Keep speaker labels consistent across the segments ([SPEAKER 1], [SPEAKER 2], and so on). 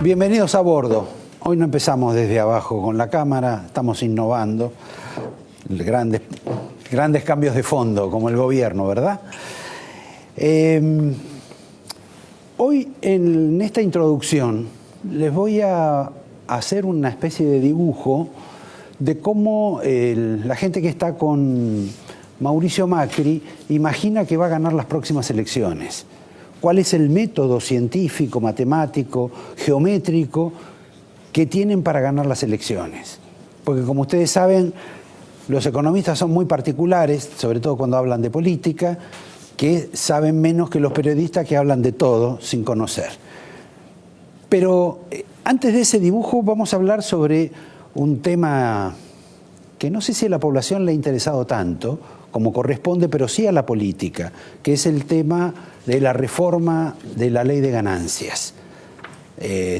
[SPEAKER 1] Bienvenidos a bordo. Hoy no empezamos desde abajo con la cámara, estamos innovando. Grandes cambios de fondo, como el gobierno, ¿verdad? Hoy en esta introducción les voy a hacer una especie de dibujo de cómo la gente que está con Mauricio Macri imagina que va a ganar las próximas elecciones. ¿Cuál es el método científico, matemático, geométrico que tienen para ganar las elecciones? Porque como ustedes saben, los economistas son muy particulares, sobre todo cuando hablan de política, que saben menos que los periodistas que hablan de todo sin conocer. Pero antes de ese dibujo vamos a hablar sobre un tema que no sé si a la población le ha interesado tanto como corresponde, pero sí a la política, que es el tema de la reforma de la ley de ganancias.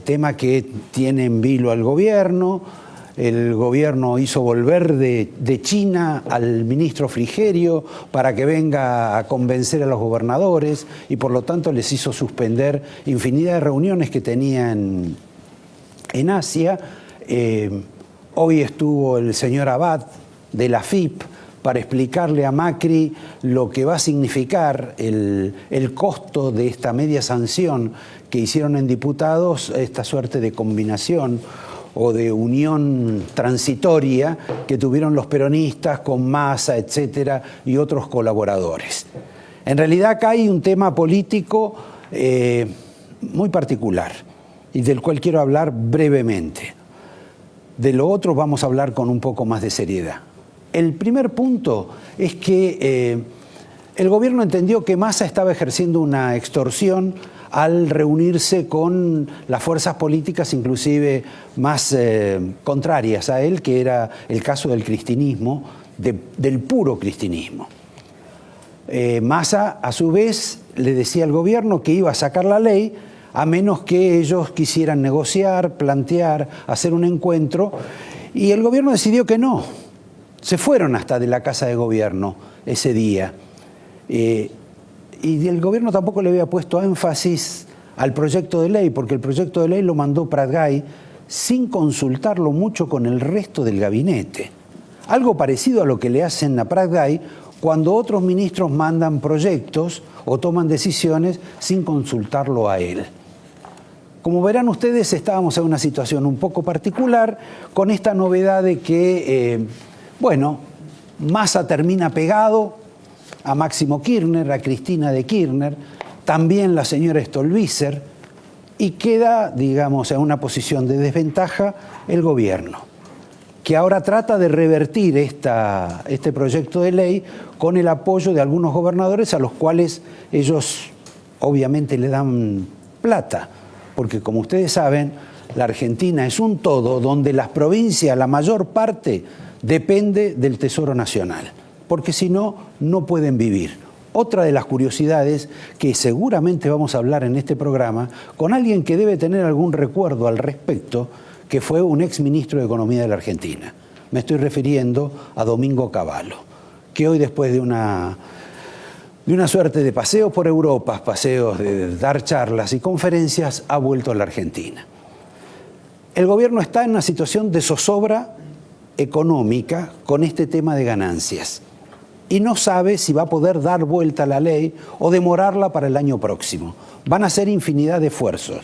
[SPEAKER 1] Tema que tiene en vilo al gobierno. El gobierno hizo volver de China al ministro Frigerio para que venga a convencer a los gobernadores y por lo tanto les hizo suspender infinidad de reuniones que tenían en Asia. Hoy estuvo el señor Abad de la FIP para explicarle a Macri lo que va a significar el costo de esta media sanción que hicieron en diputados, esta suerte de combinación o de unión transitoria que tuvieron los peronistas con Massa, etcétera, y otros colaboradores. En realidad acá hay un tema político muy particular y del cual quiero hablar brevemente. De lo otro vamos a hablar con un poco más de seriedad. El primer punto es que el gobierno entendió que Massa estaba ejerciendo una extorsión al reunirse con las fuerzas políticas inclusive más contrarias a él, que era el caso del cristinismo, del puro cristinismo. Massa, a su vez, le decía al gobierno que iba a sacar la ley a menos que ellos quisieran negociar, plantear, hacer un encuentro, y el gobierno decidió que no. Se fueron hasta de la Casa de Gobierno ese día. Y el gobierno tampoco le había puesto énfasis al proyecto de ley, porque el proyecto de ley lo mandó Pratgay sin consultarlo mucho con el resto del gabinete. Algo parecido a lo que le hacen a Pratgay cuando otros ministros mandan proyectos o toman decisiones sin consultarlo a él. Como verán ustedes, estábamos en una situación un poco particular con esta novedad de que, Massa termina pegado a Máximo Kirchner, a Cristina de Kirchner, también la señora Stolbizer, y queda, digamos, en una posición de desventaja el gobierno, que ahora trata de revertir este proyecto de ley con el apoyo de algunos gobernadores a los cuales ellos obviamente le dan plata, porque como ustedes saben, la Argentina es un todo donde las provincias, la mayor parte, depende del Tesoro Nacional, porque si no, no pueden vivir. Otra de las curiosidades que seguramente vamos a hablar en este programa con alguien que debe tener algún recuerdo al respecto, que fue un exministro de Economía de la Argentina. Me estoy refiriendo a Domingo Cavallo, que hoy después de una suerte de paseos por Europa, paseos de dar charlas y conferencias, ha vuelto a la Argentina. El gobierno está en una situación de zozobra económica con este tema de ganancias y no sabe si va a poder dar vuelta a la ley o demorarla para el año próximo. Van a hacer infinidad de esfuerzos,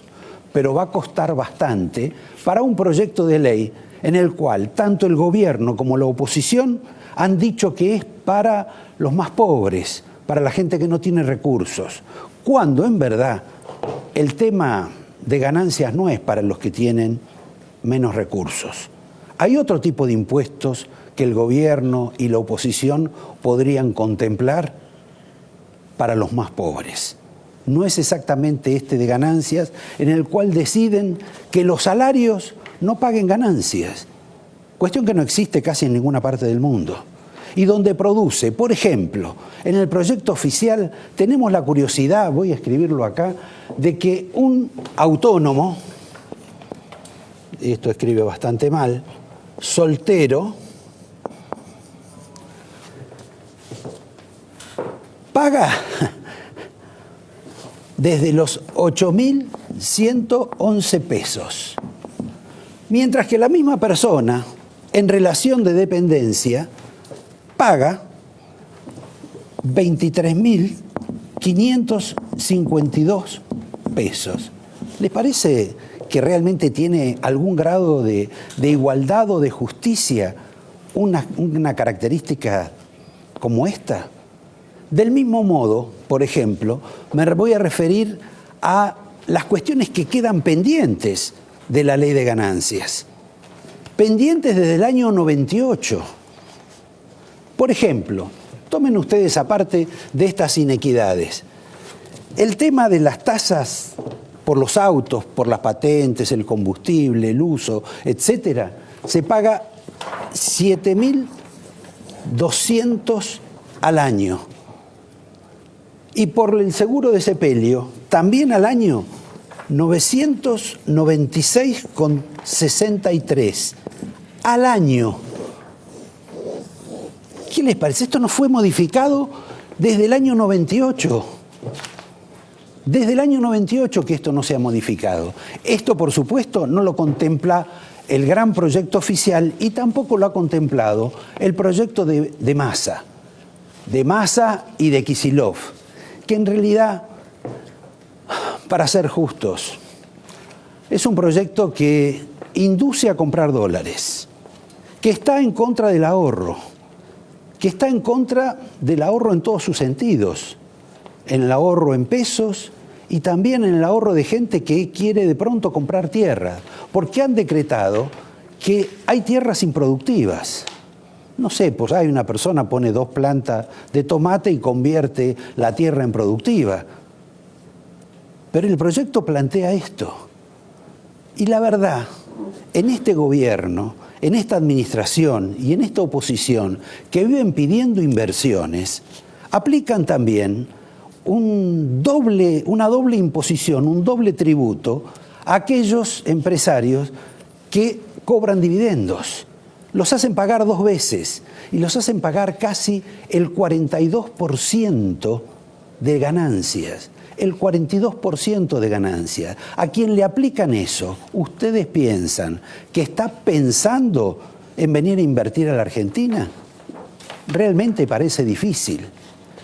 [SPEAKER 1] pero va a costar bastante para un proyecto de ley en el cual tanto el gobierno como la oposición han dicho que es para los más pobres, para la gente que no tiene recursos, cuando en verdad el tema de ganancias no es para los que tienen menos recursos. Hay otro tipo de impuestos que el gobierno y la oposición podrían contemplar para los más pobres. No es exactamente este de ganancias, en el cual deciden que los salarios no paguen ganancias, cuestión que no existe casi en ninguna parte del mundo, y donde produce, por ejemplo, en el proyecto oficial tenemos la curiosidad, voy a escribirlo acá, de que un autónomo, esto escribe bastante mal, soltero, paga desde los 8.000 111 pesos. Mientras que la misma persona, en relación de dependencia, paga 23.552 pesos. ¿Les parece que realmente tiene algún grado de igualdad o de justicia una característica como esta? Del mismo modo, por ejemplo, me voy a referir a las cuestiones que quedan pendientes de la ley de ganancias. Pendientes desde el año 98. Por ejemplo, tomen ustedes aparte de estas inequidades. El tema de las tasas por los autos, por las patentes, el combustible, el uso, etcétera, se paga 7.200 al año. Y por el seguro de sepelio, también al año, 996,63 al año. ¿Qué les parece? Esto no fue modificado desde el año 98. Desde el año 98 que esto no se ha modificado. Esto, por supuesto, no lo contempla el gran proyecto oficial y tampoco lo ha contemplado el proyecto de Massa y de Kicillof, que en realidad, para ser justos, es un proyecto que induce a comprar dólares, que está en contra del ahorro, que está en contra del ahorro en todos sus sentidos, en el ahorro en pesos y también en el ahorro de gente que quiere de pronto comprar tierra, porque han decretado que hay tierras improductivas. No sé, pues hay una persona pone 2 plantas de tomate y convierte la tierra en productiva. Pero el proyecto plantea esto. Y la verdad, en este gobierno, en esta administración y en esta oposición que viven pidiendo inversiones, aplican también una doble imposición, un doble tributo a aquellos empresarios que cobran dividendos. Los hacen pagar 2 veces y los hacen pagar casi el 42% de ganancias. El 42% de ganancias. A quien le aplican eso, ¿ustedes piensan que está pensando en venir a invertir a la Argentina? Realmente parece difícil.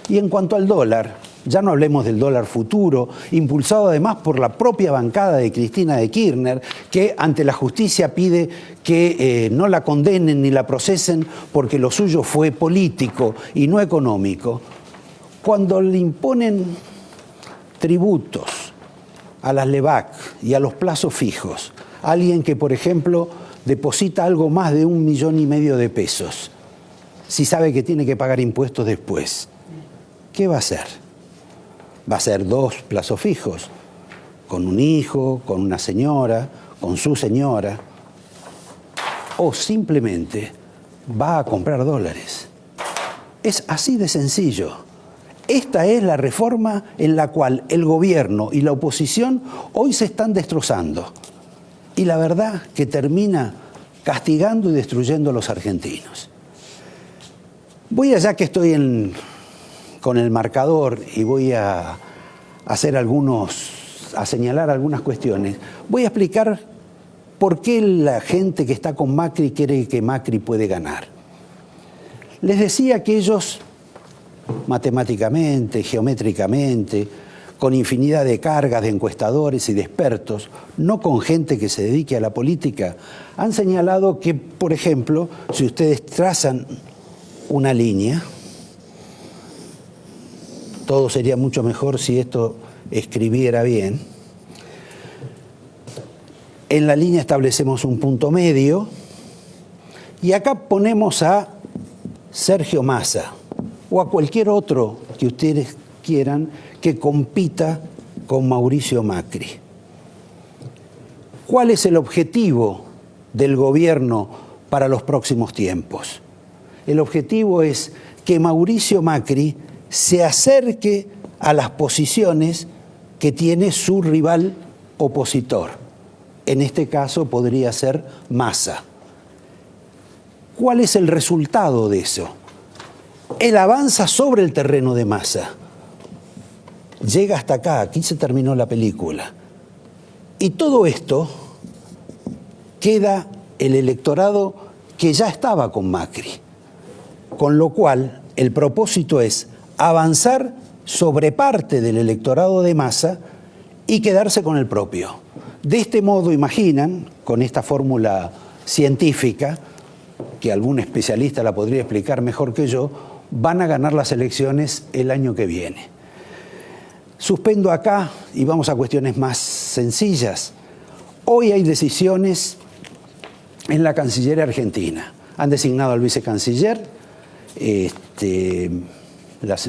[SPEAKER 1] Y en cuanto al dólar, ya no hablemos del dólar futuro, impulsado además por la propia bancada de Cristina de Kirchner, que ante la justicia pide que no la condenen ni la procesen porque lo suyo fue político y no económico. Cuando le imponen tributos a las LEVAC y a los plazos fijos, alguien que, por ejemplo, deposita algo más de 1,5 millones de pesos, si sabe que tiene que pagar impuestos después, ¿qué va a hacer? ¿Va a hacer 2 plazos fijos? ¿Con un hijo, con una señora, con su señora? ¿O simplemente va a comprar dólares? Es así de sencillo. Esta es la reforma en la cual el gobierno y la oposición hoy se están destrozando. Y la verdad que termina castigando y destruyendo a los argentinos. Voy allá que estoy con el marcador y voy a señalar algunas cuestiones. Voy a explicar por qué la gente que está con Macri cree que Macri puede ganar. Les decía que ellos, matemáticamente, geométricamente, con infinidad de cargas de encuestadores y de expertos, no con gente que se dedique a la política, han señalado que, por ejemplo, si ustedes trazan una línea, todo sería mucho mejor si esto escribiera bien. En la línea establecemos un punto medio y acá ponemos a Sergio Massa o a cualquier otro que ustedes quieran que compita con Mauricio Macri. ¿Cuál es el objetivo del gobierno para los próximos tiempos? El objetivo es que Mauricio Macri se acerque a las posiciones que tiene su rival opositor. En este caso podría ser Massa. ¿Cuál es el resultado de eso? Él avanza sobre el terreno de Massa. Llega hasta acá, aquí se terminó la película. Y todo esto queda el electorado que ya estaba con Macri, con lo cual el propósito es avanzar sobre parte del electorado de Massa y quedarse con el propio. De este modo, imaginan, con esta fórmula científica, que algún especialista la podría explicar mejor que yo, van a ganar las elecciones el año que viene. Suspendo acá y vamos a cuestiones más sencillas. Hoy hay decisiones en la Cancillería argentina. Han designado al vicecanciller,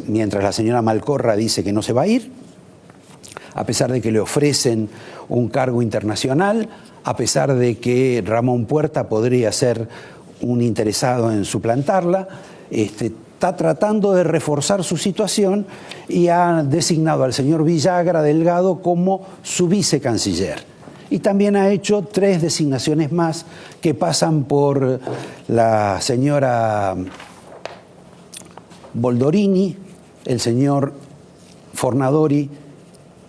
[SPEAKER 1] mientras la señora Malcorra dice que no se va a ir, a pesar de que le ofrecen un cargo internacional, a pesar de que Ramón Puerta podría ser un interesado en suplantarla, está tratando de reforzar su situación y ha designado al señor Villagra Delgado como su vicecanciller. Y también ha hecho 3 designaciones más que pasan por la señora Boldorini, el señor Fornadori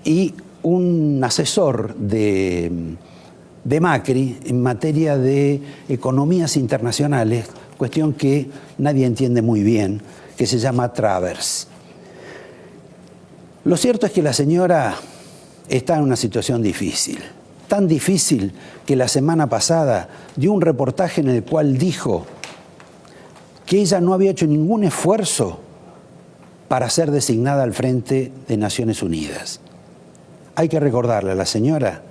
[SPEAKER 1] y un asesor de Macri en materia de economías internacionales, cuestión que nadie entiende muy bien, que se llama Travers. Lo cierto es que la señora está en una situación difícil, tan difícil que la semana pasada dio un reportaje en el cual dijo que ella no había hecho ningún esfuerzo para ser designada al frente de Naciones Unidas. Hay que recordarle a la señora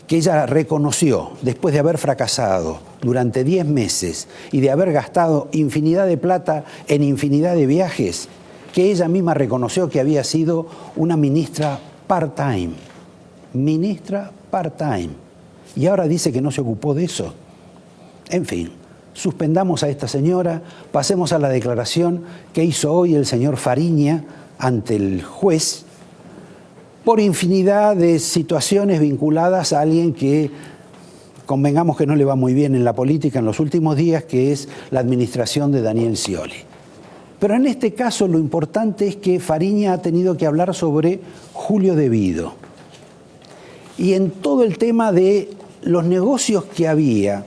[SPEAKER 1] que ella reconoció, después de haber fracasado durante 10 meses y de haber gastado infinidad de plata en infinidad de viajes, que ella misma reconoció que había sido una ministra part-time. Ministra part-time. Y ahora dice que no se ocupó de eso. En fin, suspendamos a esta señora, pasemos a la declaración que hizo hoy el señor Fariña ante el juez por infinidad de situaciones vinculadas a alguien que, convengamos que no le va muy bien en la política en los últimos días, que es la administración de Daniel Scioli. Pero en este caso lo importante es que Fariña ha tenido que hablar sobre Julio De Vido. Y en todo el tema de los negocios que había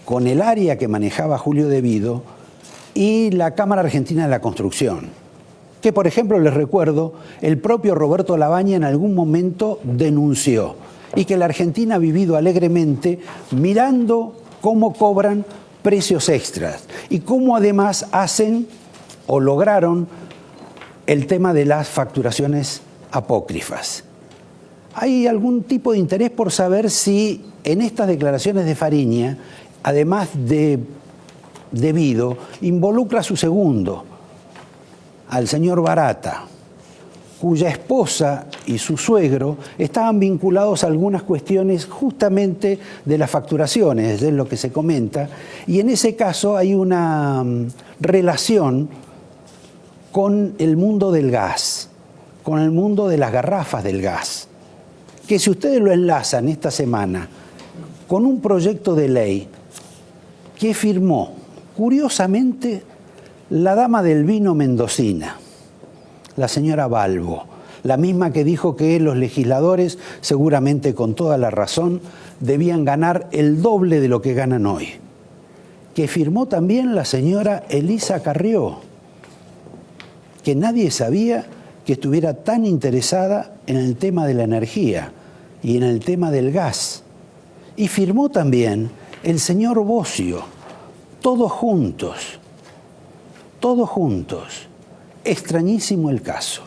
[SPEAKER 1] con el área que manejaba Julio De Vido y la Cámara Argentina de la Construcción. Que, por ejemplo, les recuerdo, el propio Roberto Labaña en algún momento denunció y que la Argentina ha vivido alegremente mirando cómo cobran precios extras y cómo además hacen o lograron el tema de las facturaciones apócrifas. ¿Hay algún tipo de interés por saber si en estas declaraciones de Fariña, además de Vido, involucra a su segundo, al señor Barata, cuya esposa y su suegro estaban vinculados a algunas cuestiones justamente de las facturaciones, es lo que se comenta, y en ese caso hay una relación con el mundo del gas, con el mundo de las garrafas del gas, que si ustedes lo enlazan esta semana con un proyecto de ley que firmó, curiosamente, la dama del vino mendocina, la señora Balbo, la misma que dijo que los legisladores, seguramente con toda la razón, debían ganar el doble de lo que ganan hoy. Que firmó también la señora Elisa Carrió, que nadie sabía que estuviera tan interesada en el tema de la energía y en el tema del gas. Y firmó también el señor Bossio, todos juntos. Todos juntos. Extrañísimo el caso.